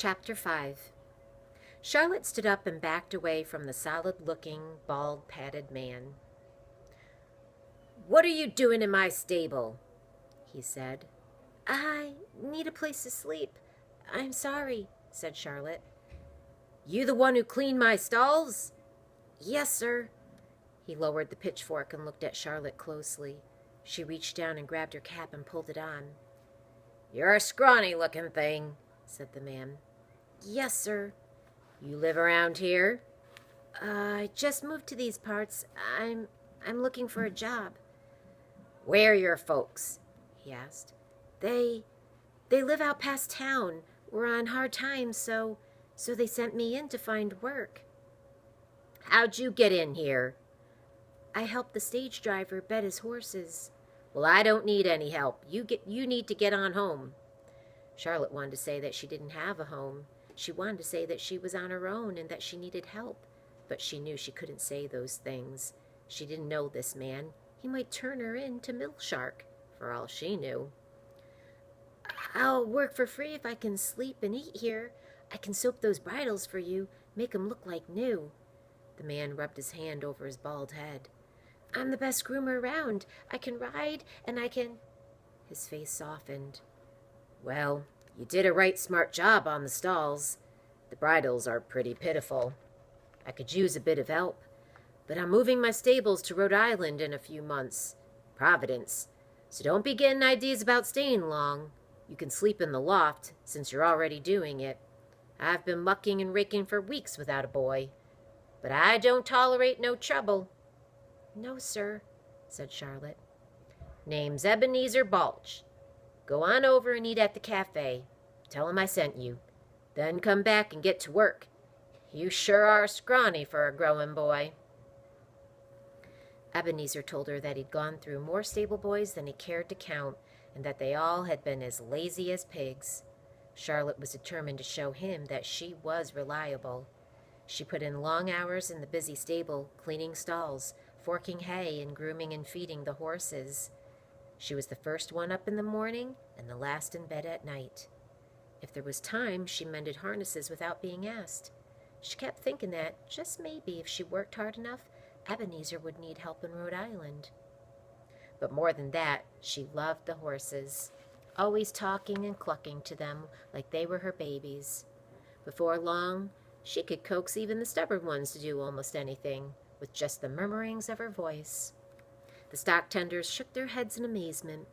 Chapter 5. Charlotte stood up and backed away from the solid-looking, bald, padded man. "What are you doing in my stable?" he said. "I need a place to sleep. I'm sorry," said Charlotte. "You the one who cleaned my stalls?" "Yes, sir." He lowered the pitchfork and looked at Charlotte closely. She reached down and grabbed her cap and pulled it on. "You're a scrawny-looking thing," said the man. "Yes, sir." "You live around here?" "I just moved to these parts. I'm looking for a job." "Where are your folks?" he asked. They live out past town. We're on hard times, so they sent me in to find work." "How'd you get in here?" "I helped the stage driver bed his horses." "Well, I don't need any help. You need to get on home." Charlotte wanted to say that she didn't have a home. She wanted to say that she was on her own and that she needed help, but she knew she couldn't say those things. She didn't know this man. He might turn her into Milkshark, for all she knew. "I'll work for free if I can sleep and eat here. I can soap those bridles for you, make 'em look like new." The man rubbed his hand over his bald head. "I'm the best groomer around. I can ride and I can—" His face softened. "Well, you did a right smart job on the stalls. The bridles are pretty pitiful. I could use a bit of help, but I'm moving my stables to Rhode Island in a few months. Providence. So don't be getting ideas about staying long. You can sleep in the loft, since you're already doing it. I've been mucking and raking for weeks without a boy. But I don't tolerate no trouble." "No, sir," said Charlotte. "Name's Ebenezer Balch. Go on over and eat at the cafe. Tell him I sent you. Then come back and get to work. You sure are scrawny for a growing boy." Ebenezer told her that he'd gone through more stable boys than he cared to count, and that they all had been as lazy as pigs. Charlotte was determined to show him that she was reliable. She put in long hours in the busy stable, cleaning stalls, forking hay, and grooming and feeding the horses. She was the first one up in the morning and the last in bed at night. If there was time, she mended harnesses without being asked. She kept thinking that, just maybe, if she worked hard enough, Ebenezer would need help in Rhode Island. But more than that, she loved the horses, always talking and clucking to them like they were her babies. Before long, she could coax even the stubborn ones to do almost anything, with just the murmurings of her voice. The stock tenders shook their heads in amazement,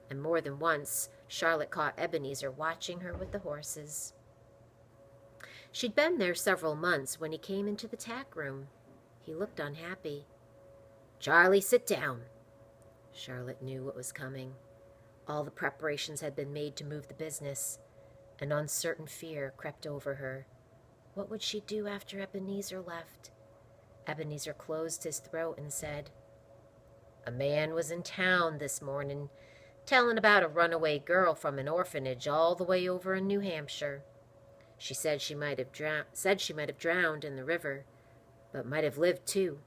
and more than once Charlotte caught Ebenezer watching her with the horses. She'd been there several months when he came into the tack room. He looked unhappy. "Charlie, sit down." Charlotte knew what was coming. All the preparations had been made to move the business. An uncertain fear crept over her. What would she do after Ebenezer left? Ebenezer closed his throat and said, "A man was in town this morning, telling about a runaway girl from an orphanage all the way over in New Hampshire. She said she might have drowned in the river, but might have lived too.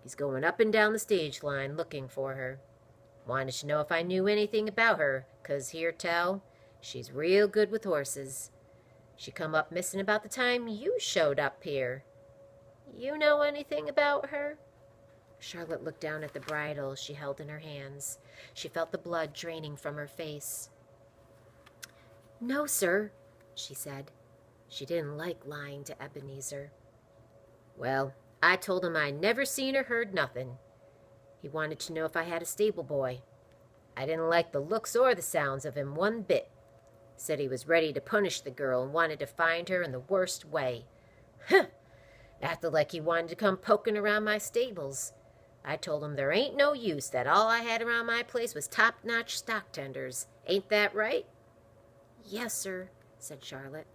He's going up and down the stage line looking for her. Wanted to know if I knew anything about her, 'cause hear tell, she's real good with horses. She come up missing about the time you showed up here. You know anything about her?" Charlotte looked down at the bridle she held in her hands. She felt the blood draining from her face. "No, sir," she said. She didn't like lying to Ebenezer. "Well, I told him I never seen or heard nothing. He wanted to know if I had a stable boy. I didn't like the looks or the sounds of him one bit. Said he was ready to punish the girl and wanted to find her in the worst way. Huh! Acted like he wanted to come poking around my stables. I told him there ain't no use, that all I had around my place was top-notch stock tenders. Ain't that right?" "Yes, sir," said Charlotte.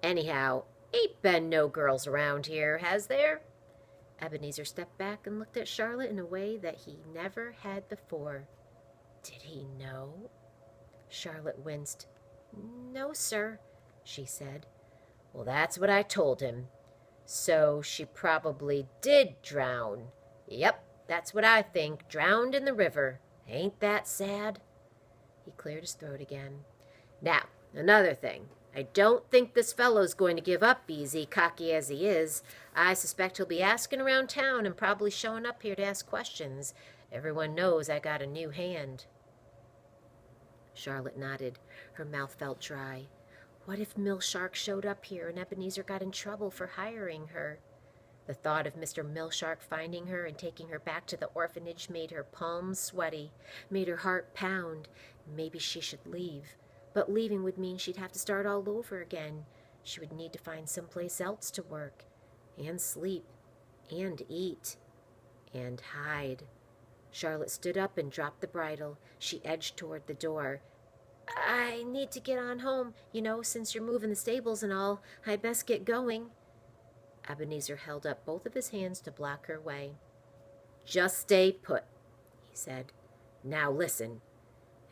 "Anyhow, ain't been no girls around here, has there?" Ebenezer stepped back and looked at Charlotte in a way that he never had before. Did he know? Charlotte winced. "No, sir," she said. "Well, that's what I told him. So she probably did drown. Yep, that's what I think. Drowned in the river. Ain't that sad?" He cleared his throat again. "Now, another thing. I don't think this fellow's going to give up easy, cocky as he is. I suspect he'll be asking around town and probably showing up here to ask questions. Everyone knows I got a new hand." Charlotte nodded. Her mouth felt dry. What if Milshark showed up here and Ebenezer got in trouble for hiring her? The thought of Mr. Milshark finding her and taking her back to the orphanage made her palms sweaty, made her heart pound. Maybe she should leave. But leaving would mean she'd have to start all over again. She would need to find someplace else to work, and sleep, and eat, and hide. Charlotte stood up and dropped the bridle. She edged toward the door. "I need to get on home. Since you're moving the stables and all, I'd best get going." Ebenezer held up both of his hands to block her way. "Just stay put," he said. "Now listen.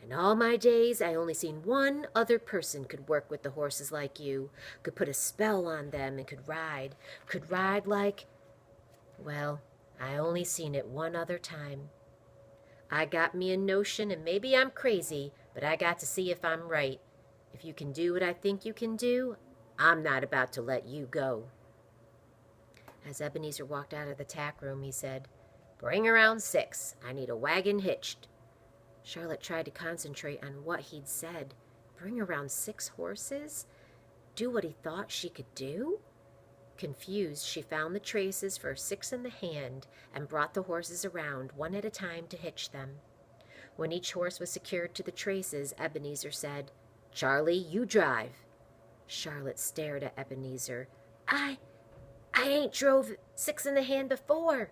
In all my days, I only seen one other person could work with the horses like you, could put a spell on them and could ride like... Well, I only seen it one other time. I got me a notion, and maybe I'm crazy, but I got to see if I'm right. If you can do what I think you can do, I'm not about to let you go." As Ebenezer walked out of the tack room, he said, "Bring around 6. I need a wagon hitched." Charlotte tried to concentrate on what he'd said. Bring around 6 horses? Do what he thought she could do? Confused, she found the traces for 6 in the hand and brought the horses around one at a time to hitch them. When each horse was secured to the traces, Ebenezer said, "Charlie, you drive." Charlotte stared at Ebenezer. I ain't drove 6 in the hand before,"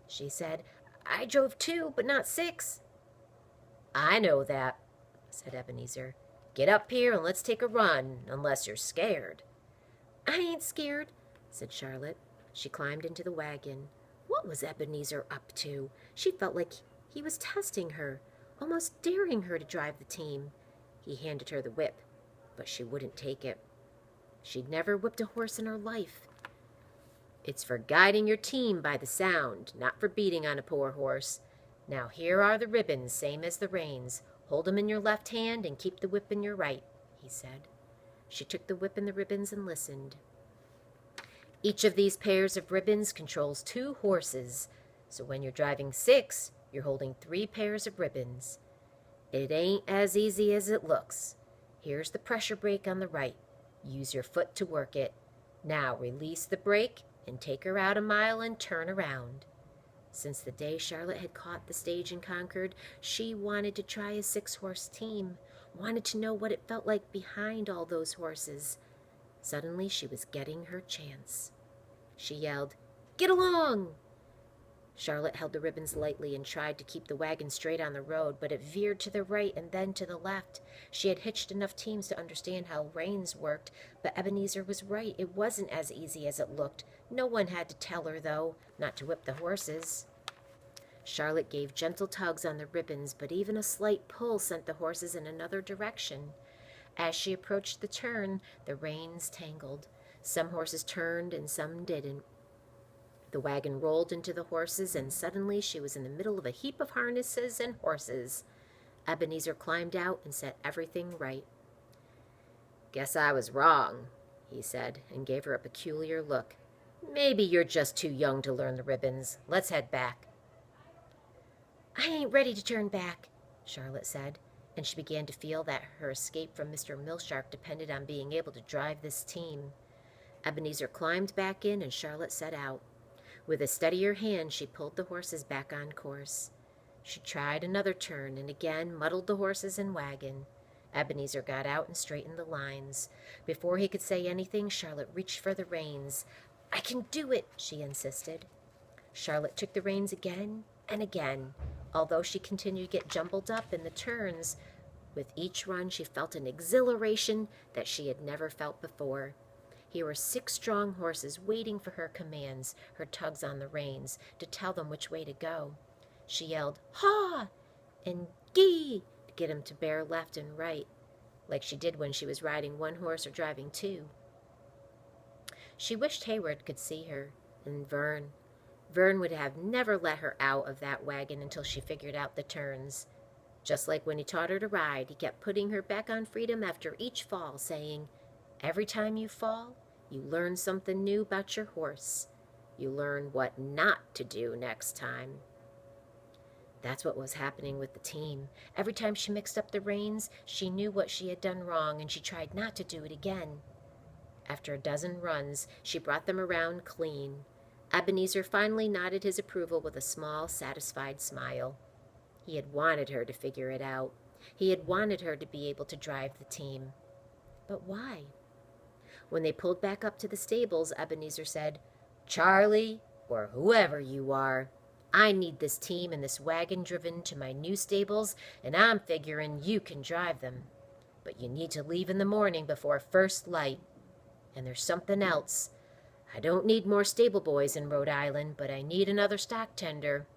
she said. "I drove 2, but not 6. "I know that," said Ebenezer. "Get up here and let's take a run, unless you're scared." "I ain't scared," said Charlotte. She climbed into the wagon. What was Ebenezer up to? She felt like he was testing her, almost daring her to drive the team. He handed her the whip, but she wouldn't take it. She'd never whipped a horse in her life. "It's for guiding your team by the sound, not for beating on a poor horse. Now here are the ribbons, same as the reins. Hold 'em in your left hand and keep the whip in your right," he said. She took the whip and the ribbons and listened. "Each of these pairs of ribbons controls 2 horses. So when you're driving 6, you're holding 3 pairs of ribbons. It ain't as easy as it looks. Here's the pressure brake on the right. Use your foot to work it. Now release the brake and take her out a mile and turn around." Since the day Charlotte had caught the stage in Concord, she wanted to try a 6-horse team, wanted to know what it felt like behind all those horses. Suddenly she was getting her chance. She yelled, "Get along!" Charlotte held the ribbons lightly and tried to keep the wagon straight on the road, but it veered to the right and then to the left. She had hitched enough teams to understand how reins worked, but Ebenezer was right. It wasn't as easy as it looked. No one had to tell her, though, not to whip the horses. Charlotte gave gentle tugs on the ribbons, but even a slight pull sent the horses in another direction. As she approached the turn, the reins tangled. Some horses turned and some didn't. The wagon rolled into the horses, and suddenly she was in the middle of a heap of harnesses and horses. Ebenezer climbed out and set everything right. "Guess I was wrong," he said, and gave her a peculiar look. "Maybe you're just too young to learn the ribbons. Let's head back." "I ain't ready to turn back," Charlotte said, and she began to feel that her escape from Mr. Milshark depended on being able to drive this team. Ebenezer climbed back in, and Charlotte set out. With a steadier hand, she pulled the horses back on course. She tried another turn and again muddled the horses and wagon. Ebenezer got out and straightened the lines. Before he could say anything, Charlotte reached for the reins. "I can do it," she insisted. Charlotte took the reins again and again, although she continued to get jumbled up in the turns. With each run, she felt an exhilaration that she had never felt before. Here were 6 strong horses waiting for her commands, her tugs on the reins, to tell them which way to go. She yelled, "Haw!" and "Gee!" to get him to bear left and right, like she did when she was riding 1 horse or driving 2. She wished Hayward could see her, and Vern. Vern would have never let her out of that wagon until she figured out the turns. Just like when he taught her to ride, he kept putting her back on freedom after each fall, saying, Every time you fall, you learn something new about your horse. You learn what not to do next time. That's what was happening with the team. Every time she mixed up the reins, she knew what she had done wrong and she tried not to do it again. After a dozen runs, she brought them around clean. Ebenezer finally nodded his approval with a small, satisfied smile. He had wanted her to figure it out. He had wanted her to be able to drive the team. But why? When they pulled back up to the stables, Ebenezer said, "Charlie, or whoever you are, I need this team and this wagon driven to my new stables, and I'm figuring you can drive them. But you need to leave in the morning before first light. And there's something else. I don't need more stable boys in Rhode Island, but I need another stock tender.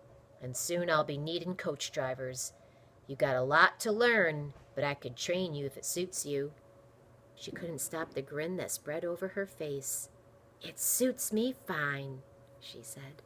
And soon I'll be needing coach drivers. You got a lot to learn, but I could train you if it suits you." She couldn't stop the grin that spread over her face. "It suits me fine," she said.